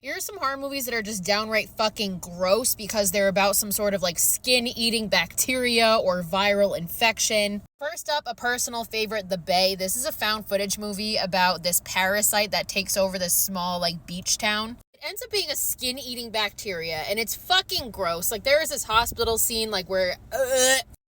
Here are some horror movies that are just downright fucking gross because they're about some sort of like skin-eating bacteria or viral infection. First up, a personal favorite, The Bay. This is a found footage movie about this parasite that takes over this small like beach town. It ends up being a skin-eating bacteria and it's fucking gross. Like there is this hospital scene like where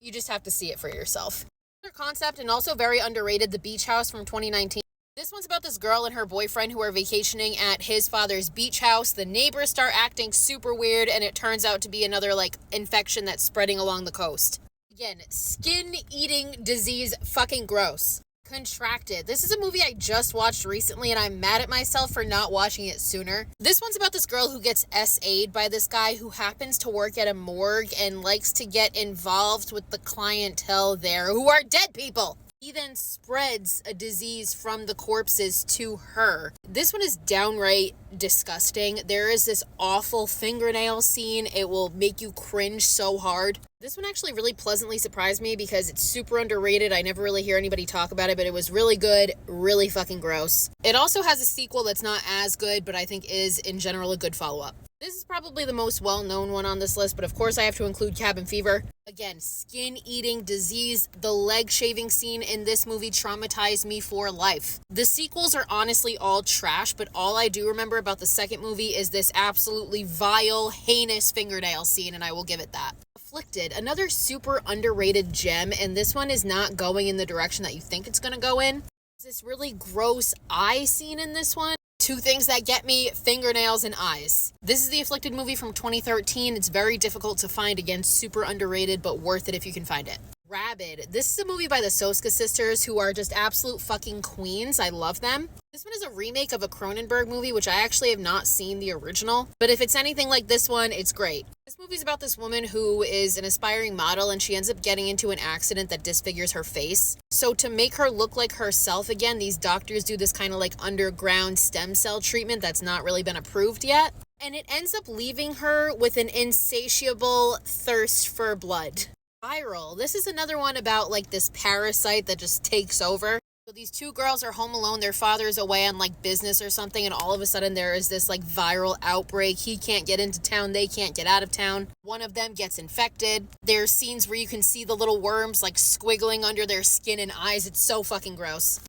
you just have to see it for yourself. Another concept and also very underrated, The Beach House from 2019. This one's about this girl and her boyfriend who are vacationing at his father's beach house. The neighbors start acting super weird and it turns out to be another like infection that's spreading along the coast. Again, skin-eating disease, fucking gross. Contracted. This is a movie I just watched recently and I'm mad at myself for not watching it sooner. This one's about this girl who gets SA'd by this guy who happens to work at a morgue and likes to get involved with the clientele there who are dead people. He then spreads a disease from the corpses to her. This one is downright disgusting. There is this awful fingernail scene. It will make you cringe so hard. This one actually really pleasantly surprised me because it's super underrated. I never really hear anybody talk about it, but it was really good, really fucking gross. It also has a sequel that's not as good, but I think is in general a good follow-up. This is probably the most well-known one on this list, but of course I have to include Cabin Fever. Again, skin-eating disease. The leg shaving scene in this movie traumatized me for life. The sequels are honestly all trash, but all I do remember about the second movie is this absolutely vile, heinous fingernail scene, and I will give it that. Afflicted, another super underrated gem, and this one is not going in the direction that you think it's going to go in. There's this really gross eye scene in this one. Two things that get me, fingernails and eyes. This is the Afflicted movie from 2013. It's very difficult to find. Again, super underrated, but worth it if you can find it. Rabid. This is a movie by the Soska sisters who are just absolute fucking queens. I love them. This one is a remake of a Cronenberg movie, which I actually have not seen the original. But if it's anything like this one, it's great. This movie's about this woman who is an aspiring model and she ends up getting into an accident that disfigures her face. So to make her look like herself again, these doctors do this kind of like underground stem cell treatment that's not really been approved yet. And it ends up leaving her with an insatiable thirst for blood. Viral. This is another one about like this parasite that just takes over. So these two girls are home alone. Their father is away on like business or something. And all of a sudden there is this like viral outbreak. He can't get into town. They can't get out of town. One of them gets infected. There's scenes where you can see the little worms like squiggling under their skin and eyes. It's so fucking gross.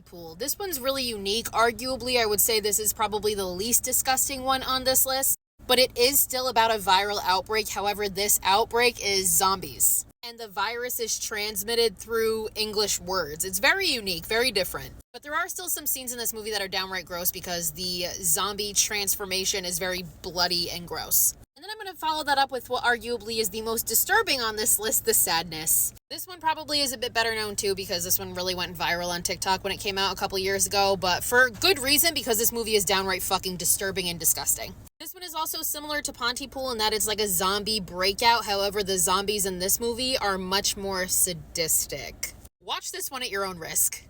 Pool. This one's really unique. Arguably, I would say this is probably the least disgusting one on this list. But it is still about a viral outbreak. However, this outbreak is zombies. And the virus is transmitted through English words. It's very unique, very different. But there are still some scenes in this movie that are downright gross because the zombie transformation is very bloody and gross. And then I'm going to follow that up with what arguably is the most disturbing on this list, The Sadness. This one probably is a bit better known too because this one really went viral on TikTok when it came out a couple years ago, but for good reason because this movie is downright fucking disturbing and disgusting. This one is also similar to Pontypool in that it's like a zombie breakout. However, the zombies in this movie are much more sadistic. Watch this one at your own risk.